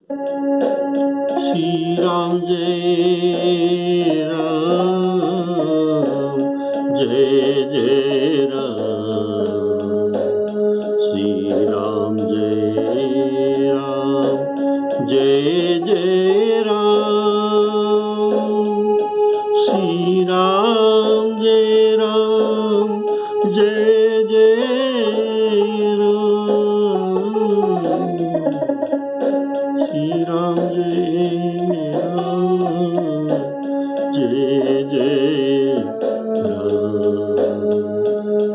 श्री राम जय राम, जय जय राम। श्री राम जय राम, जय जय राम। श्री राम जय राम, जय जय राम। श्री राम जय राम, जय जय राम,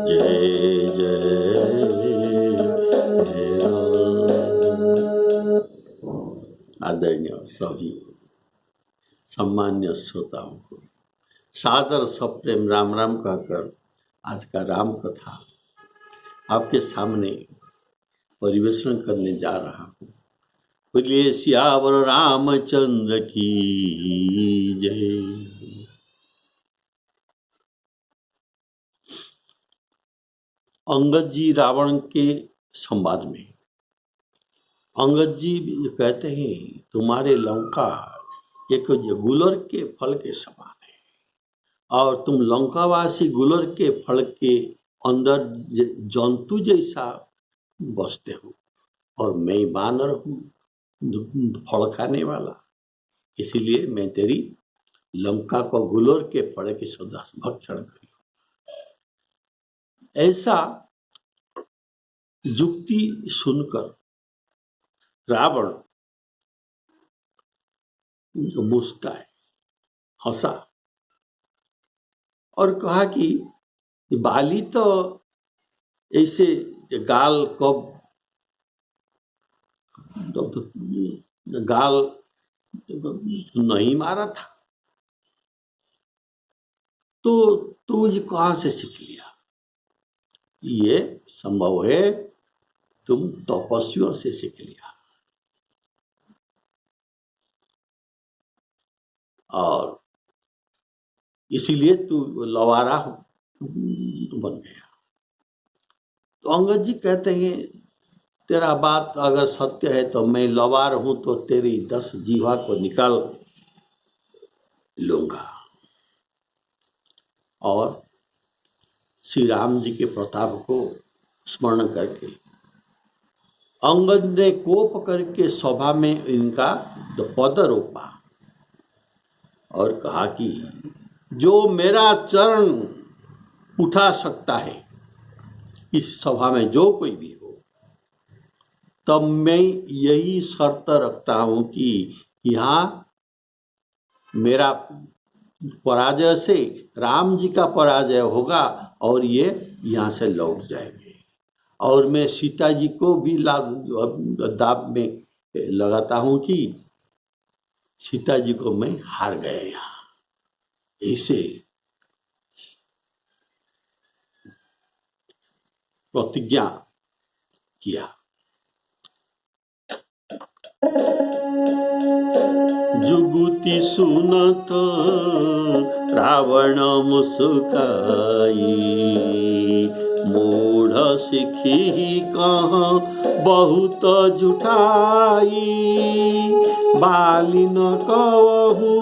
जय जय राम। आदरणीय सभी सम्मान्य श्रोताओं को सादर सप्रेम राम राम कहकर आज का राम कथा आपके सामने परिवेशन करने जा रहा हूँ। बोलिए सियावर रामचंद्र की जय। अंगद जी रावण के संवाद में अंगद जी कहते हैं तुम्हारे लंका एक गुलर के फल के समान है और तुम लंकावासी गुलर के फल के अंदर जंतु जैसा बसते हो और मैं बानर हूँ फल खाने वाला, इसीलिए मैं तेरी लंका को गुलर के फल के सदा भक्षण करी। ऐसा युक्ति सुनकर रावण मुस्काए, हंसा और कहा कि बाली तो ऐसे गाल नहीं मारा था, तो तू ये कहाँ से सीख लिया? ये संभव है तुम तपस्वियों से सीख लिया और इसीलिए तू लवारा बन गया। तो अंगद जी कहते हैं तेरा बात अगर सत्य है तो मैं लवार हूं तो तेरी 10 जीवा को निकाल लूंगा। और श्री राम जी के प्रताप को स्मरण करके अंगद ने कोप करके सभा में इनका पद रोपा और कहा कि जो मेरा चरण उठा सकता है इस सभा में जो कोई भी हो, तब मैं यही शर्त रखता हूं कि यहाँ मेरा पराजय से राम जी का पराजय होगा और ये यहाँ से लौट जाएंगे और मैं सीता जी को भी दाब में लगाता हूं कि सीता जी को मैं हार गया। यहाँ ऐसे प्रतिज्ञा किया। जुगुति सुनत रावण मुस्काई, मूढ़ सिखी कहाँ बहुत जुठाई। बाली न कहूँ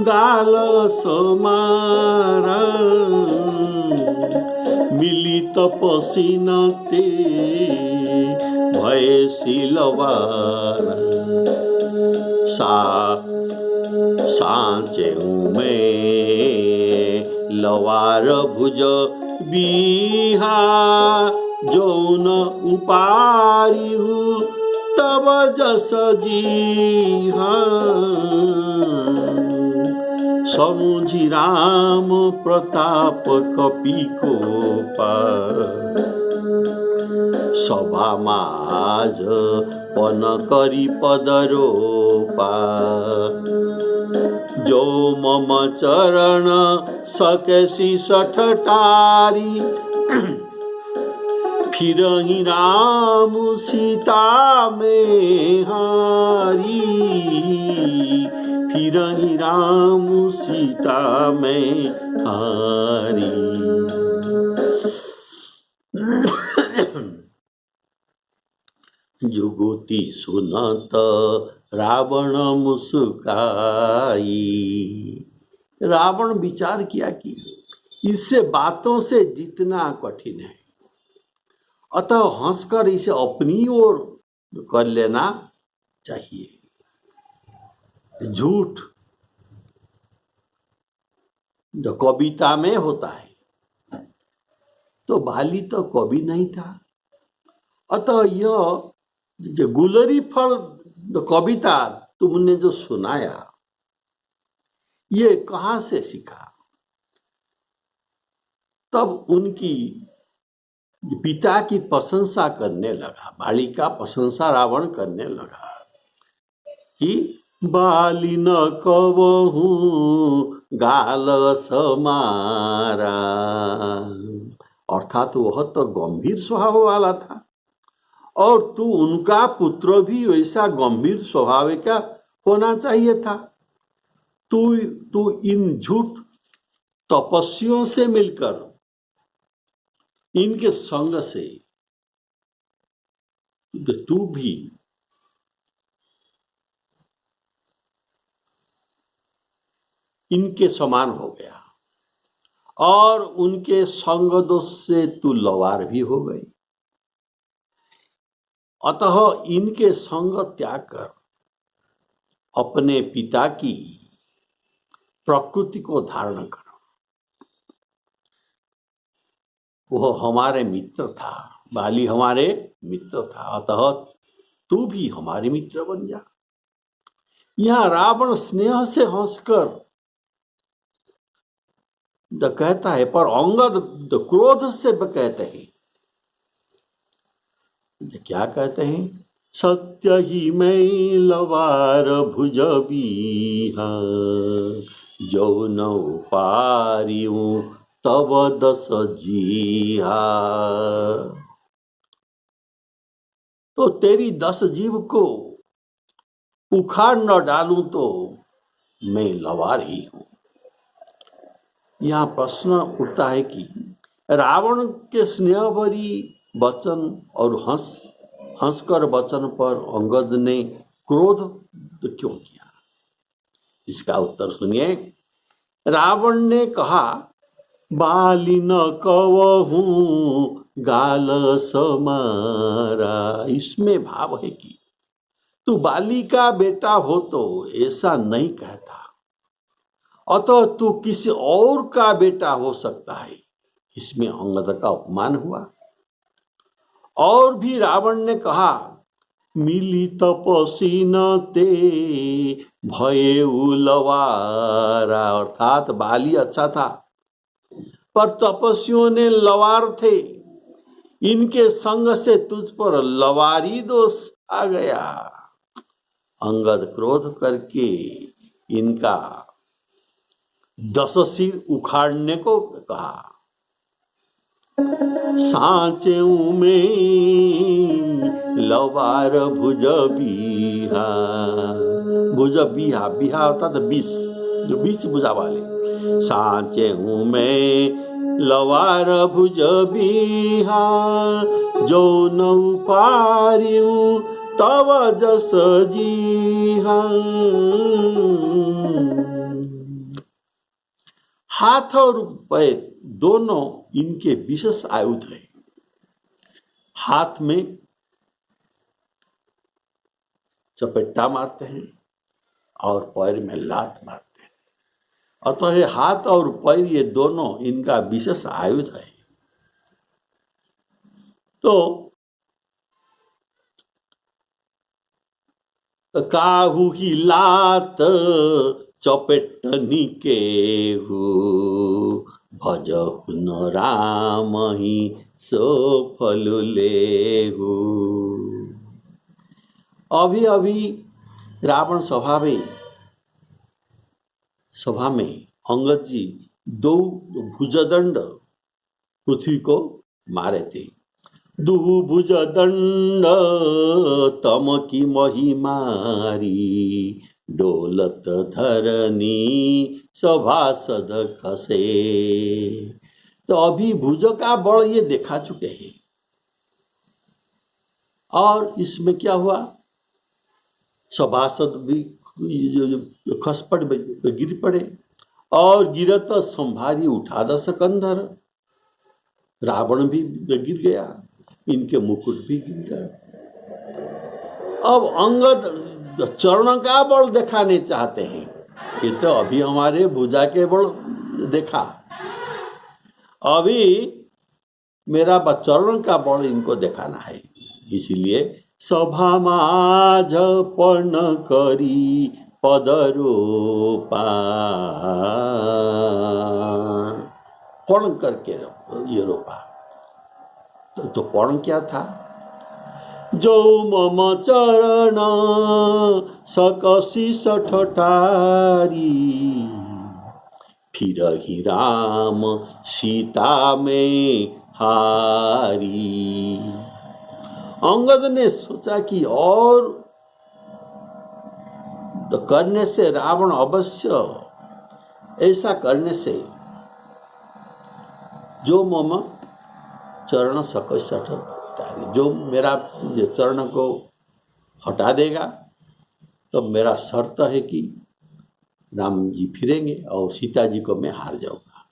गाल समारा, मिली तपसीन ते भय सिलवारा। सांचे में लवार भुज बिहा, जौन उपारी तब जस जीहा। समुझी राम प्रताप कपि को सभा माज पन करी पदरोपा। जो मम चरण सकेसी सठटारी, फिरही राम सीता में हारी। फिरही राम सीता में हारी। जुगुति सुनत रावण मुस्काई। रावण विचार किया कि इससे बातों से जीतना कठिन है, अतः हंसकर इसे अपनी ओर कर लेना चाहिए। झूठ जो कविता में होता है, तो बाली तो कवि नहीं था, अतः यह जो गुलरी फल कविता तुमने जो सुनाया, ये कहाँ से सीखा? तब उनकी पिता की प्रशंसा करने लगा, बाली का प्रशंसा रावण करने लगा कि बाली न कबहू गाल समारा। अर्थात वह तो गंभीर स्वभाव वाला था, और तू उनका पुत्र भी वैसा गंभीर स्वभाव का होना चाहिए था। तू इन झूठ तपस्वियों से मिलकर, इनके संग से तू भी इनके समान हो गया, और उनके संग दोष से तू लवार भी हो गई। अतः इनके संग त्याग कर अपने पिता की प्रकृति को धारण करो। वह हमारे मित्र था, बाली हमारे मित्र था, अतः तू भी हमारे मित्र बन जा। यहां रावण स्नेह से हंसकर कहता है, पर अंगद क्रोध से कहते हैं। क्या कहते हैं? सत्य ही मैं लवार भुज बीहा, जो न पारियूं तब 10 जीहा। तो तेरी 10 जीव को उखाड़ न डालूं तो मैं लवार ही हूं। यहां प्रश्न उठता है कि रावण के स्नेह भरी वचन और हंसकर वचन पर अंगद ने क्रोध क्यों किया? इसका उत्तर सुनिए। रावण ने कहा, बाली न कवहूं गाल समारा। इसमें भाव है कि तू बाली का बेटा हो तो ऐसा नहीं कहता, अतः तू किसी और का बेटा हो सकता है। इसमें अंगद का अपमान हुआ। और भी रावण ने कहा, मिली तपसी न ते भये लवारा। अर्थात बाली अच्छा था, पर तपस्वियों ने लवार थे, इनके संग से तुझ पर लवारी दोष आ गया। अंगद क्रोध करके इनका 10 सिर उखाड़ने को कहा। सांचे में लवार भुज बीहा। भुज बीहा, बीहा अर्थात बीस, जो 20 भुजा वाले। सांचे में लवार भुज बीहा, जो न पारियूं तब 10 जीहा। हाथ और पैर दोनों इनके विशेष आयुध हैं। हाथ में चपेटा मारते हैं और पैर में लात मारते हैं, अतः ये हाथ और पैर ये दोनों इनका विशेष आयुध है। तो काहू ही लात चपेटनी केहू, भजहु न राम ही सो फल लेहू। अभी अभी रावण सभा में अंगद जी 2 भुजदंड पृथ्वी को मारे थे। 2 भुजदंड तम की महिमारी, डोलत धरनी सभासद खसे। तो अभी भुज का बल ये देखा चुके हैं, और इसमें क्या हुआ? सभासद भी खसपट गिर पड़े और गिरत संभारी उठा दस कंधर। रावण भी गिर गया, इनके मुकुट भी गिर गया। अब अंगद चरण का बल दिखाने चाहते हैं। ये तो अभी हमारे भुजा के बल देखा, अभी मेरा चरण का बल इनको दिखाना है। इसलिए सभा माझ पर्ण करी पदरोपा, पर्ण करके ये रोपा। तो पर्ण क्या था? जो मम चरण सकसी सठटारी, फिर ही राम सीता में हारी। अंगद ने सोचा कि और करने से रावण अवश्य, ऐसा करने से जो मम चरण सकस सठटारी, जो मेरा चरण को हटा देगा तो मेरा शर्त है कि राम जी फिरेंगे और सीता जी को मैं हार जाऊंगा।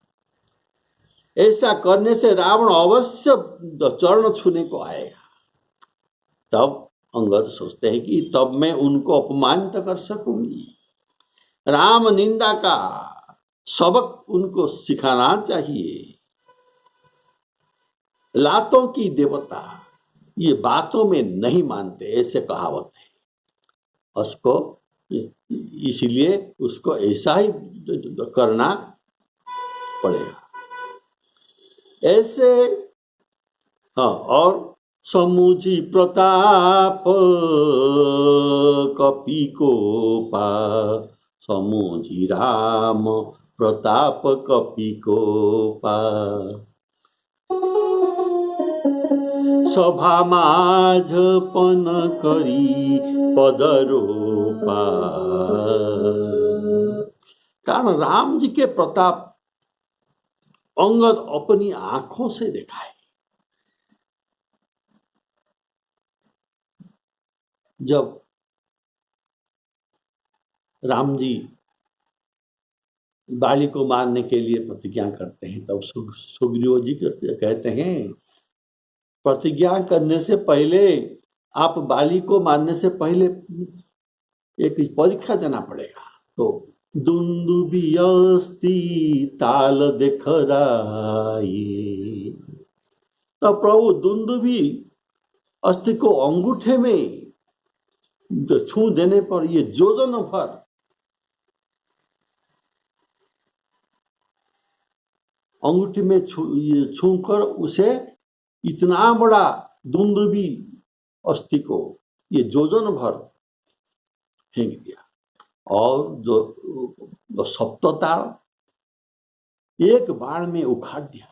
ऐसा करने से रावण अवश्य चरण छूने को आएगा। तब अंगद सोचते हैं कि तब मैं उनको अपमानित कर सकूंगी। राम निंदा का सबक उनको सिखाना चाहिए। लातों की देवता ये बातों में नहीं मानते, ऐसे कहावत है। उसको इसलिए उसको ऐसा ही करना पड़ेगा। ऐसे हाँ, और समुझी प्रताप कपि को पा, समुझी राम प्रताप कपि को पा। सभा माझ पन करी पदरोपा। कारण राम जी के प्रताप अंगद अपनी आंखों से देखा है। जब राम जी बाली को मारने के लिए प्रतिज्ञा करते हैं तब सुग्रीव जी कहते हैं, प्रतिज्ञा करने से पहले आप बाली को मारने से पहले एक परीक्षा देना पड़ेगा। तो दुंदुबी अस्ति ताल देखराई, तो प्रभु दुंदुबी अस्थि को अंगूठे में छू देने पर ये जोजन भर अंगूठी में छू कर उसे इतना बड़ा दुंदुबी अस्थि को ये जोजन भर फेंक दिया और जो सप्तताल एक बाण में उखाड़ दिया।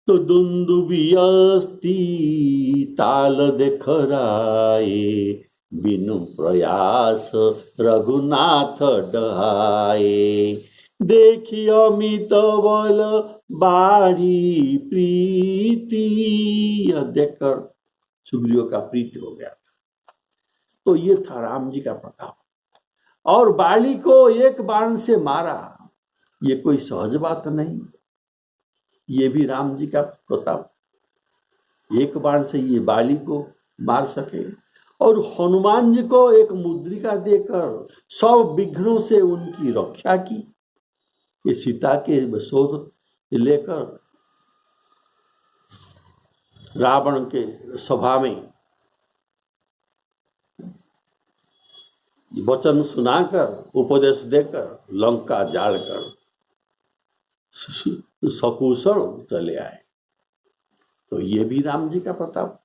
तो दुंदुबी अस्ति ताल देखराए, बिनु प्रयास रघुनाथ डहाए। देखी अमित बल बारी प्रीति, यह देखकर सुग्रीव का प्रीति हो गया। तो ये था राम जी का प्रताप। और बाली को एक बाण से मारा, ये कोई सहज बात नहीं। ये भी राम जी का प्रताप, एक बाण से ये बाली को मार सके। और हनुमान जी को एक मुद्रिका देकर सब विघ्नों से उनकी रक्षा की। ये सीता के शोध लेकर रावण के सभा में वचन सुनाकर, उपदेश देकर लंका जालकर सकुशल चले आए। तो ये भी राम जी का प्रताप।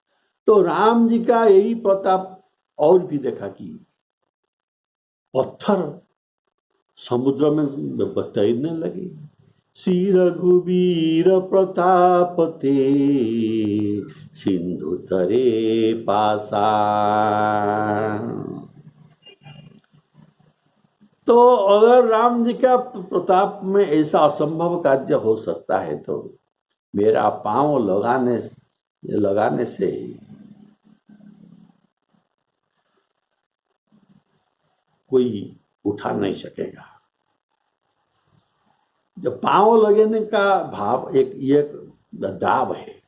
तो राम जी का यही प्रताप और भी देखा कि पत्थर समुद्र में तैरने लगे। श्री रघुवीर प्रताप ते, सिंधु तरे पाषाण। तो अगर राम जी का प्रताप में ऐसा असंभव कार्य हो सकता है तो मेरा पांव लगाने से कोई उठा नहीं सकेगा। जब पांव लगने का भाव एक दाब है।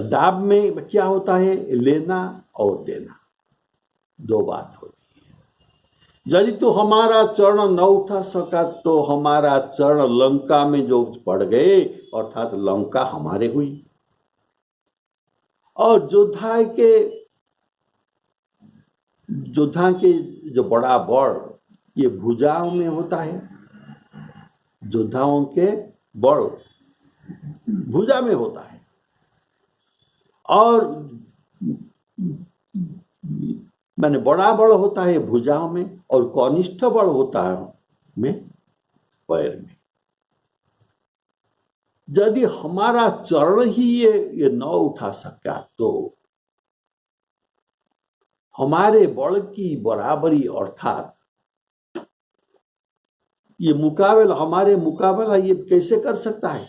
दाब में क्या होता है? लेना और देना, दो बात होती है। यदि तो हमारा चरण न उठा सका तो हमारा चरण लंका में जो पड़ गए, अर्थात लंका हमारे हुई। और योद्धा के जो बड़ा बड़ ये भुजाओं में होता है। योद्धाओं के बड़ भुजा में होता है, और माने बड़ा बड़ होता है भुजाओं में, और कनिष्ठ बड़ होता है में पैर में। यदि हमारा चरण ही ये न उठा सका तो हमारे बड़ की बराबरी, अर्थात ये हमारे मुकाबला ये कैसे कर सकता है?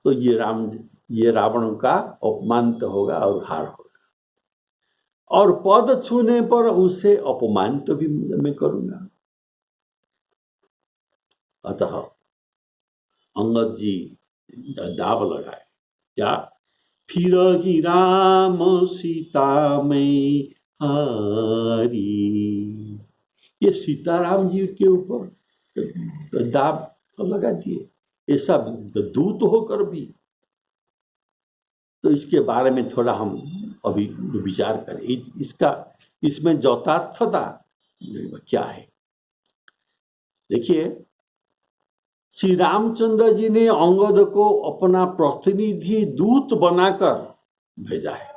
तो ये रावण का अपमान तो होगा और हार होगा। और पद छूने पर उसे अपमान तो भी मैं करूंगा। अतः अंगद जी दाव लगाए क्या? फिर ही राम सीता में हारी। ये सीताराम जी के ऊपर दाव लगा दिए, ऐसा दूत होकर भी। तो इसके बारे में थोड़ा हम अभी विचार करें, इसमें यथार्थता क्या है। देखिए, श्री रामचंद्र जी ने अंगद को अपना प्रतिनिधि दूत बनाकर भेजा है,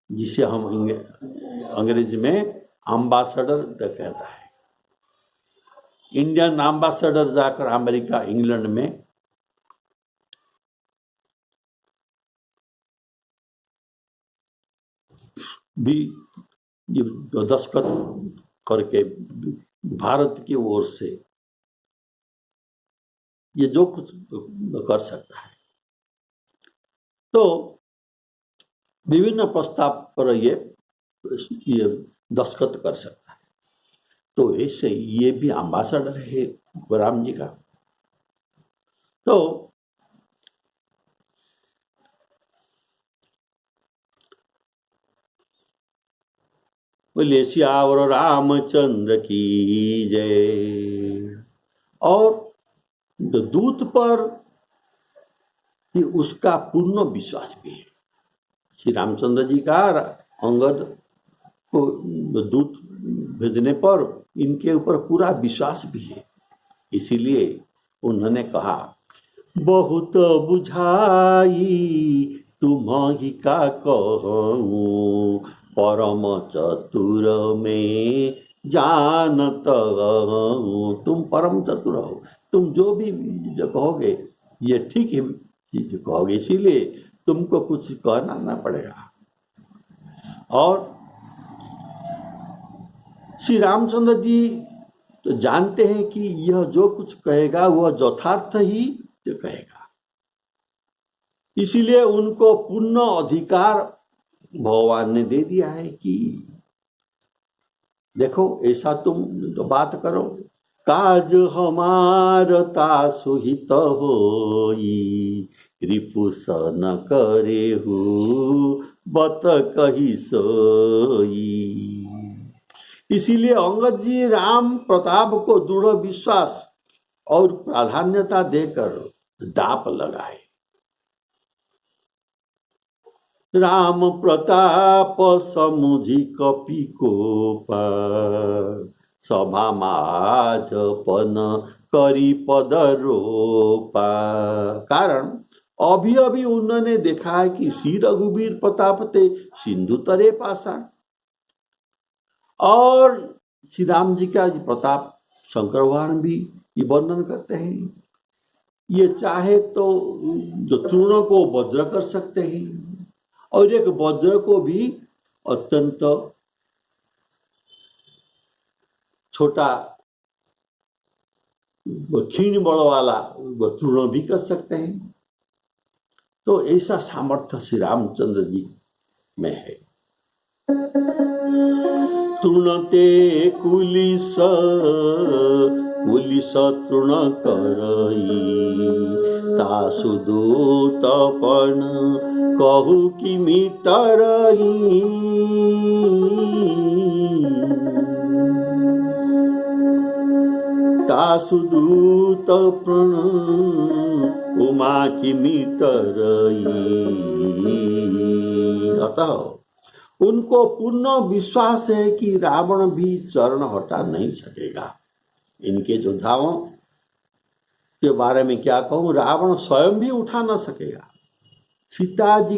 जिसे हम अंग्रेजी में एम्बेसडर कहता है। इंडियन एम्बेसडर जाकर अमेरिका, इंग्लैंड में भी ये दस्तखत करके भारत की ओर से ये जो कुछ कर सकता है, तो विभिन्न प्रस्ताव पर ये दस्तखत कर सकता है। तो ऐसे ये भी एम्बेसडर है राम जी का। तो बोले श्यावर रामचंद्र की जय। और दूत पर ही उसका पूर्ण विश्वास भी है। श्री रामचंद्र जी का अंगद को दूत भेजने पर इनके ऊपर पूरा विश्वास भी है। इसीलिए उन्होंने कहा, बहुत बुझाई तुम्हारी का कहूँ, परम चतुर में जानत हूँ। तुम परम चतुर हो, तुम जो भी जो कहोगे ये ठीक है चीज कहोगे, इसीलिए तुमको कुछ कहना ना पड़ेगा। और श्री रामचंद्र जी तो जानते हैं कि यह जो कुछ कहेगा वह यथार्थ ही जो कहेगा, इसीलिए उनको पूर्ण अधिकार भगवान ने दे दिया है कि देखो ऐसा तुम तो बात करो। काज हमार तासु हित होई, रिपुस न करे हु बत कही सोई। इसीलिए अंगद जी राम प्रताप को दृढ़ विश्वास और प्राधान्यता देकर दाप लगाए। राम प्रताप समुझी कपि कोपा, सभा माझपन करी पद रोपा। कारण अभी उन्होंने देखा है कि श्री रघुवीर प्रताप ते सिंधु तरे पाषाण, और श्री राम जी का प्रताप शंकर भगवान भी ये वर्णन करते हैं। ये चाहे तो जो तृण को वज्र कर सकते हैं, और एक वज्र को भी अत्यंत छोटा क्षीण बल वाला तृण भी कर सकते हैं। तो ऐसा सामर्थ्य श्री रामचंद्र जी में है। तृणते कुलिस कुलिस तृण करई तासु दूतपन कहू कि मिटरई तासु दूतपन उमा की मिटरई। अतः उनको पूर्ण विश्वास है कि रावण भी चरण हटा नहीं सकेगा। इनके योद्धाओं के बारे में क्या कहूं, रावण स्वयं भी उठा न सकेगा। सीता जी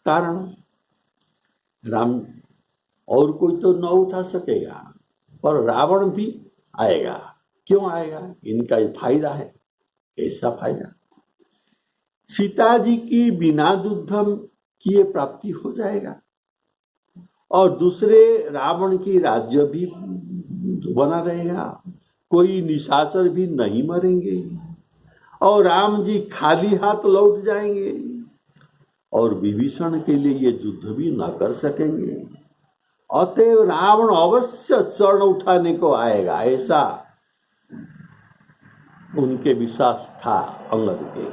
कारण राम और कोई तो न उठा सकेगा, पर रावण भी आएगा। क्यों आएगा? इनका फायदा है। कैसा फायदा? सीता जी की बिना युद्ध किए प्राप्ति हो जाएगा और दूसरे रावण की राज्य भी बना रहेगा, कोई निशाचर भी नहीं मरेंगे और राम जी खाली हाथ लौट जाएंगे और विभीषण के लिए ये युद्ध भी न कर सकेंगे। अतएव रावण अवश्य चरण उठाने को आएगा, ऐसा उनके विश्वास था अंगद के।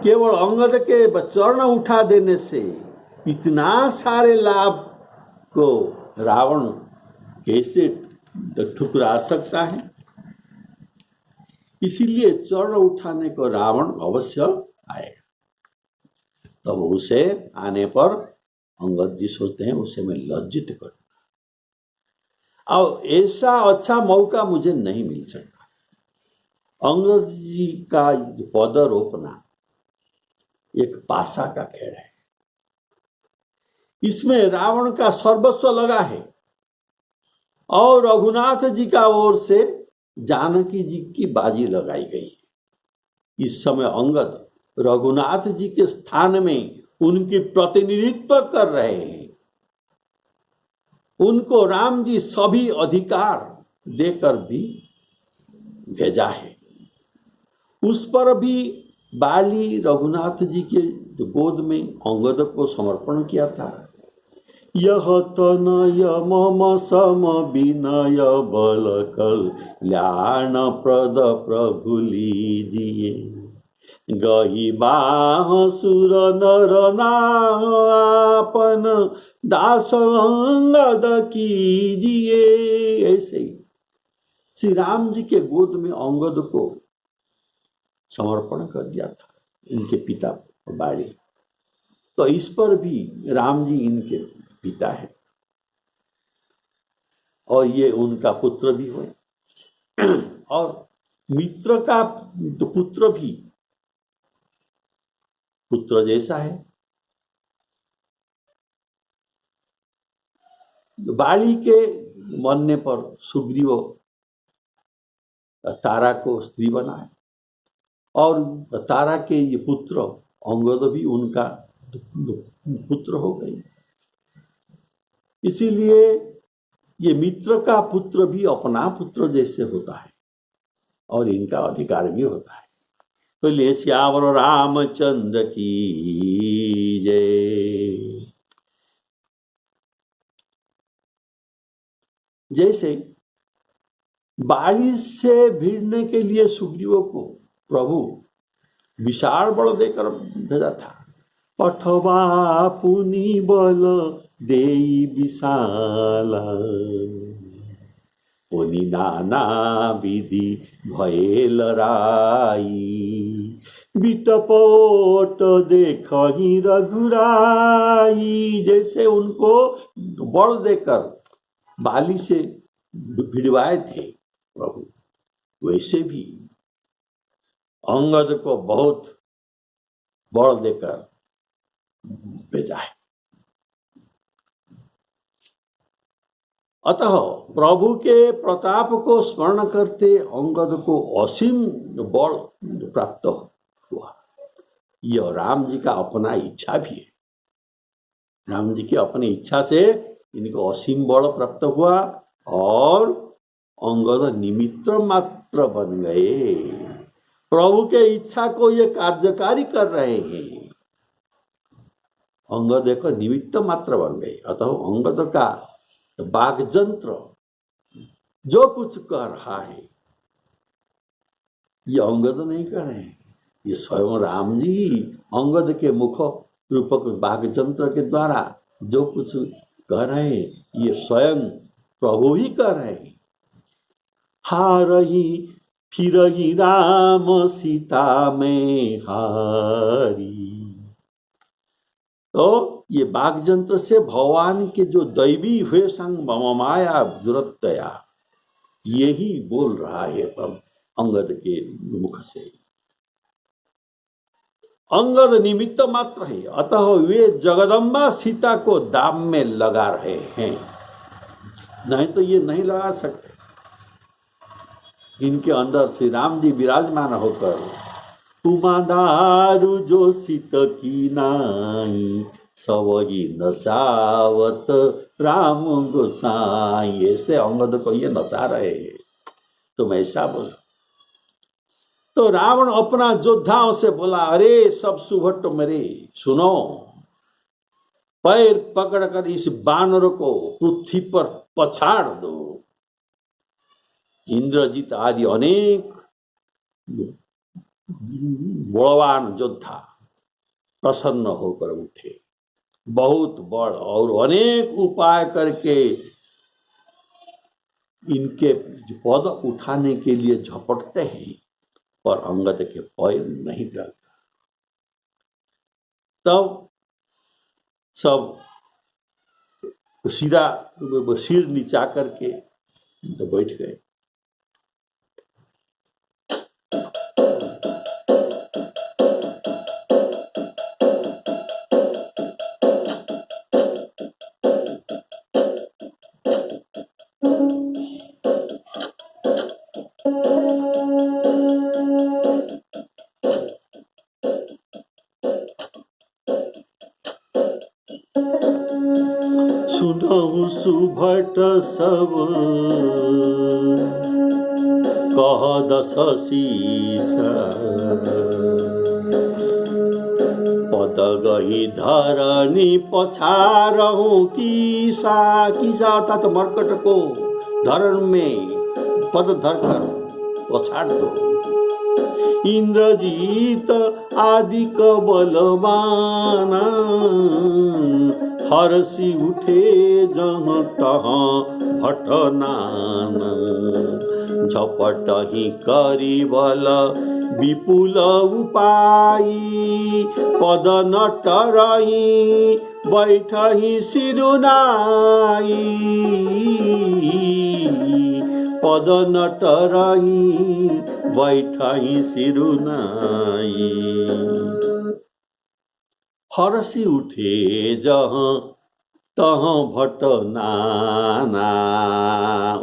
केवल अंगद के चरण उठा देने से इतना सारे लाभ को रावण कैसे ठुकरा सकता है? इसीलिए चरण उठाने को रावण अवश्य आएगा। तब उसे आने पर अंगद जी सोचते हैं उसे मैं लज्जित करूंगा और ऐसा अच्छा मौका मुझे नहीं मिल सकता। अंगद जी का पद रोपना एक पासा का खेल है। इसमें रावण का सर्वस्व लगा है और रघुनाथ जी का ओर से जानकी जी की बाजी लगाई गई। इस समय अंगद रघुनाथ जी के स्थान में उनकी प्रतिनिधित्व कर रहे हैं। उनको राम जी सभी अधिकार देकर भी भेजा है। उस पर भी बाली रघुनाथ जी के गोद में अंगद को समर्पण किया था। यह तनय मम सम विनय बल कल्याण प्रद प्रभु लीजिए गही बाह सुर नर नापन दास अंगद कीजिए। ऐसे ही श्री राम जी के गोद में अंगद को समर्पण कर दिया था इनके पिता बाली। तो इस पर भी राम जी इनके पिता है और ये उनका पुत्र भी हुए और मित्र का पुत्र भी पुत्र जैसा है। बाली के मरने पर सुग्रीव तारा को स्त्री बनाए और तारा के ये पुत्र अंगद भी उनका पुत्र हो गए। इसीलिए ये मित्र का पुत्र भी अपना पुत्र जैसे होता है और इनका अधिकार भी होता है। तो ले श्यावर रामचंद्र की जय। जैसे बाली से भिड़ने के लिए सुग्रीव को प्रभु विशाल बल देकर भेजा था। पठवा पुनि बल देई विशाला पुनि नाना विधि भये लराई बिटपोट देखहि रघुराई। जैसे उनको बल देकर बाली से भिड़वाए थे प्रभु, वैसे भी अंगद को बहुत बल देकर भेजा है। अतः प्रभु के प्रताप को स्मरण करते अंगद को असीम बल प्राप्त हुआ। यह राम जी का अपना इच्छा भी है। राम जी की अपनी इच्छा से इनको असीम बल प्राप्त हुआ और अंगद निमित्त मात्र बन गए। प्रभु के इच्छा को ये कार्यकारी कर रहे हैं। अंगद एक निमित्त मात्र बन गए। अतः अंगद का वाग्यंत्र जो कुछ कह रहा है ये अंगद नहीं कर रहे हैं, ये स्वयं राम जी ही अंगद के मुख रूपक वाग्यंत्र के द्वारा जो कुछ कह रहे हैं ये स्वयं प्रभु ही कह रहे हैं। हारही फिरही राम सीता में हारी। तो ये वाग्यंत्र से भगवान के जो दैवी हुए संग मम माया दुरत्तया यही बोल रहा है अंगद के मुख से। अंगद निमित्त मात्र है, अतः वे जगदम्बा सीता को दाम में लगा रहे हैं, नहीं तो ये नहीं लगा सकते। इनके अंदर श्री राम जी विराजमान होकर उमादारु जो सीत की नाई सबही नचावत राम गोसाई, ऐसे अंगद को ये नचा रहे हैं। तुम ऐसा बोलो। तो रावण अपना योद्धाओं से बोला, अरे सब सुभट मेरे सुनो, पैर पकड़कर इस बानर को पृथ्वी पर पछाड़ दो। इंद्रजीत आदि अनेक बलवान योद्धा प्रसन्न होकर उठे, बहुत बड़ और अनेक उपाय करके इनके पद उठाने के लिए झपटते हैं, पर अंगद के पैर नहीं डरता। तब सब सिर नीचा करके तो बैठ गए। सुनहु सुभट सब कह दस शीसा, पद गही धरनी पछारहूं कीसा। कीसा अर्थात मरकट को धरण में पद धरकर पछाड़ दो। इंद्रजीत आदि क बलवाना हरसी उठे जहाँ तहाँ भटनान। झपट ही करी बल विपुल उपाई, पद नटरही बैठही सिरुनाई। पद नटरही बैठही सिरुनाई। हरसी उठे जहाँ तहाँ भट नाना।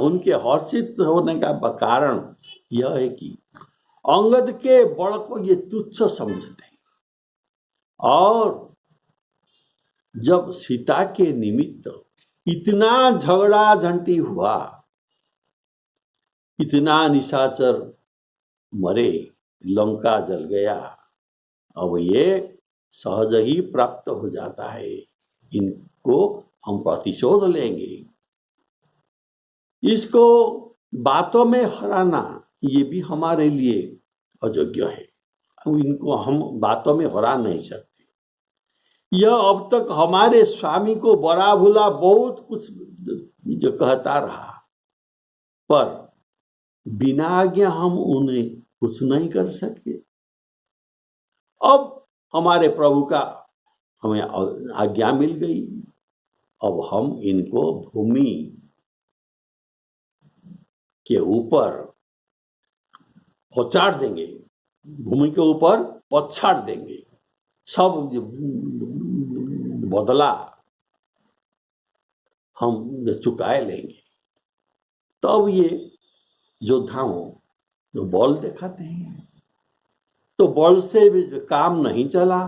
उनके हर्षित होने का कारण यह है कि अंगद के बल को ये तुच्छ समझते हैं, और जब सीता के निमित्त इतना झगड़ा झंटी हुआ, इतना निशाचर मरे, लंका जल गया, अब ये सहज ही प्राप्त हो जाता है, इनको हम प्रतिशोध लेंगे। इसको बातों में हराना ये भी हमारे लिए अयोग्य है, इनको हम बातों में हरा नहीं सकते। यह अब तक हमारे स्वामी को बड़ा भूला बहुत कुछ जो कहता रहा, पर बिना आज्ञा हम उन्हें कुछ नहीं कर सके। अब हमारे प्रभु का हमें आज्ञा मिल गई, अब हम इनको भूमि के ऊपर पछाड़ देंगे, भूमि के ऊपर पछाड़ देंगे, सब बदला हम चुकाए लेंगे। तब ये योद्धाओं जो बल दिखाते हैं, तो बल से भी काम नहीं चला।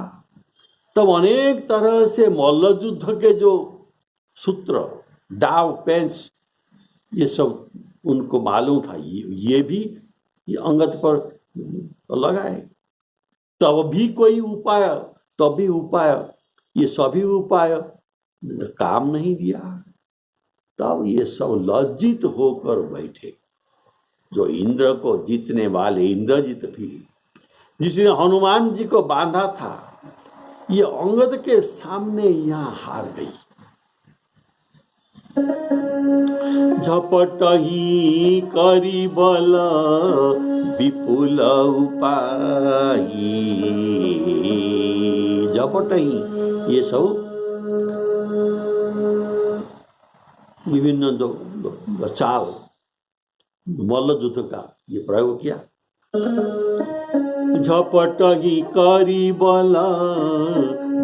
तब अनेक तरह से मल्ल युद्ध के जो सूत्र, दाव, पेंच, ये सब उनको मालूम था, ये भी ये अंगद पर लगाए। तब भी उपाय ये सभी उपाय काम नहीं दिया। तब ये सब लज्जित होकर बैठे। जो इंद्र को जीतने वाले इंद्रजीत भी, जिसने हनुमान जी को बांधा था, ये अंगद के सामने यहाँ हार गई। झपटही करी बल विपुल उपाय। झपटही ये सब विभिन्न जो चाल मल्ल युद्ध का ये प्रयोग किया। झपटही करी बल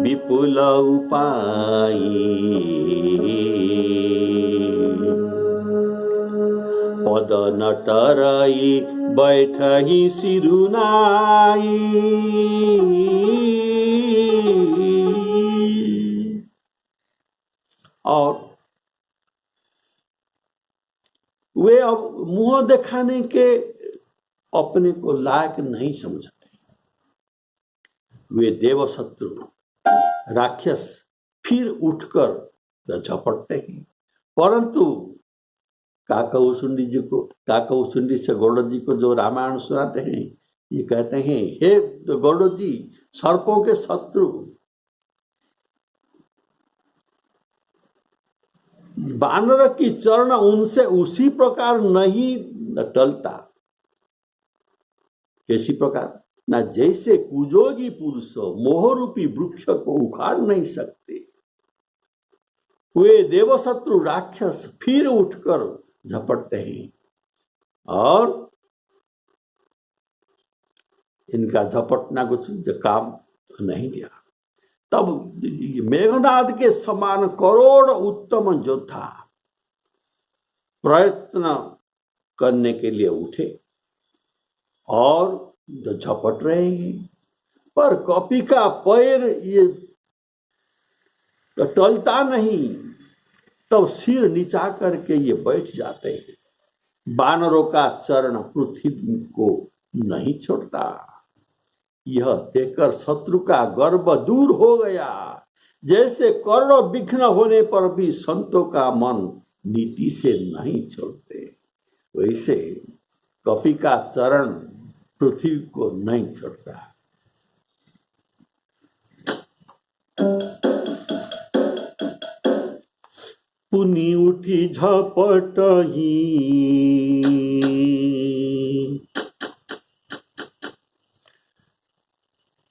विपुल उपाय। पद नटराई बैठही सिरुनाई। और वे अब मुंह दिखाने के अपने को लायक नहीं समझते। वे देवशत्रु राक्षस फिर उठकर झपटते हैं, परंतु काकभूषुंडी जी को, काकभूषुंडी से गौड़ जी को जो रामायण सुनाते हैं, ये कहते हैं, हे गौड़ जी, सर्पों के शत्रु, बानर की चरण उनसे उसी प्रकार नहीं टलता। कैसी प्रकार? ना जैसे कुजोगी पुरुष मोहरूपी वृक्ष को उखाड़ नहीं सकते, वे देवशत्रु राक्षस फिर उठकर झपटते हैं और इनका झपटना कुछ काम नहीं दिया। तब मेघनाद के समान करोड़ उत्तम योद्धा प्रयत्न करने के लिए उठे और जो झपट रहे हैं, पर कपि का पैर ये टलता नहीं। तब सिर नीचा करके ये बैठ जाते हैं। बानरों का चरण पृथ्वी को नहीं छोड़ता। यह देखकर शत्रु का गर्व दूर हो गया। जैसे करोड़ों विघ्न होने पर भी संतों का मन नीति से नहीं छोड़ते, वैसे कपि का चरण पृथ्वी को नहीं छोड़ता। पुनि उठी झपटही,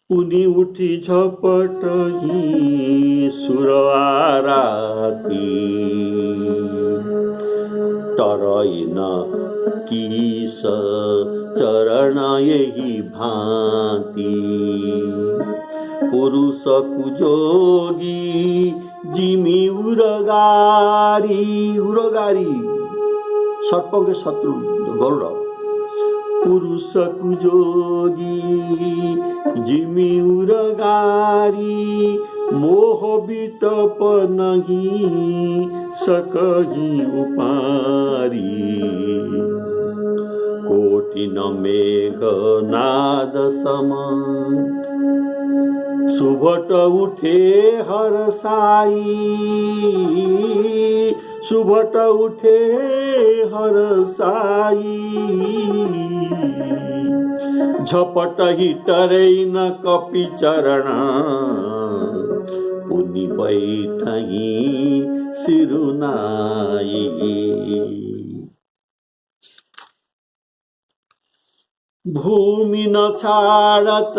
पुनि उठी झपटही सुरआराती। तरइन कीस चरण यही भांति। पुरुष कुजोगी जिमी उरगारी। उरगारी सर्पों के शत्रु गौरव। पुरुष कुजोगी जिमी उरगारी। मोह बिटप नहीं सकही उपारी। कोटिन मेघ नाद सम सुभट उठे हरसाई। सुभट उठे हरसाई। झपट ही टरै न कपि चरण। पुनि बैठही सिरुनाई। भूमि न छाड़त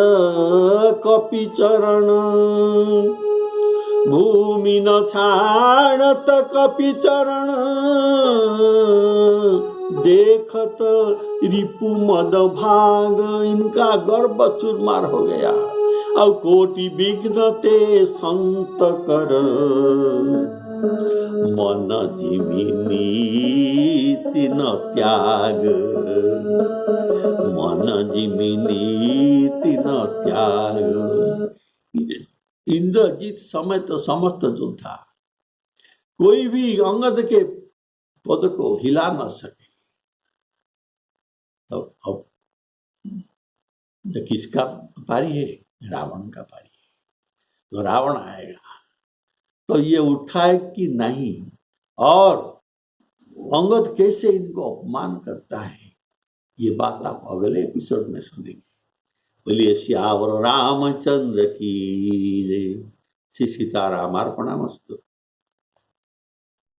कपि चरण। भूमि न छाड़त कपि चरण। देखत रिपु मद भाग। इनका गर्व चूरमार हो गया। अब कोटि विघ्न ते संत कर। मन जिमि नीति न त्याग। मन जिमि नीति न त्याग। इंद्रजीत समय तो समस्त योद्धा, कोई भी अंगद के पद को हिला न सके। अब किसका पारी है? रावण का पारी है। तो रावण आएगा। तो ये उठाए कि नहीं, और अंगद कैसे इनको अपमान करता है, ये बात आप अगले एपिसोड में सुनेंगे। बोलिए श्यावर रामचंद्र की जय। श्री सीतारामार्पणमस्तु।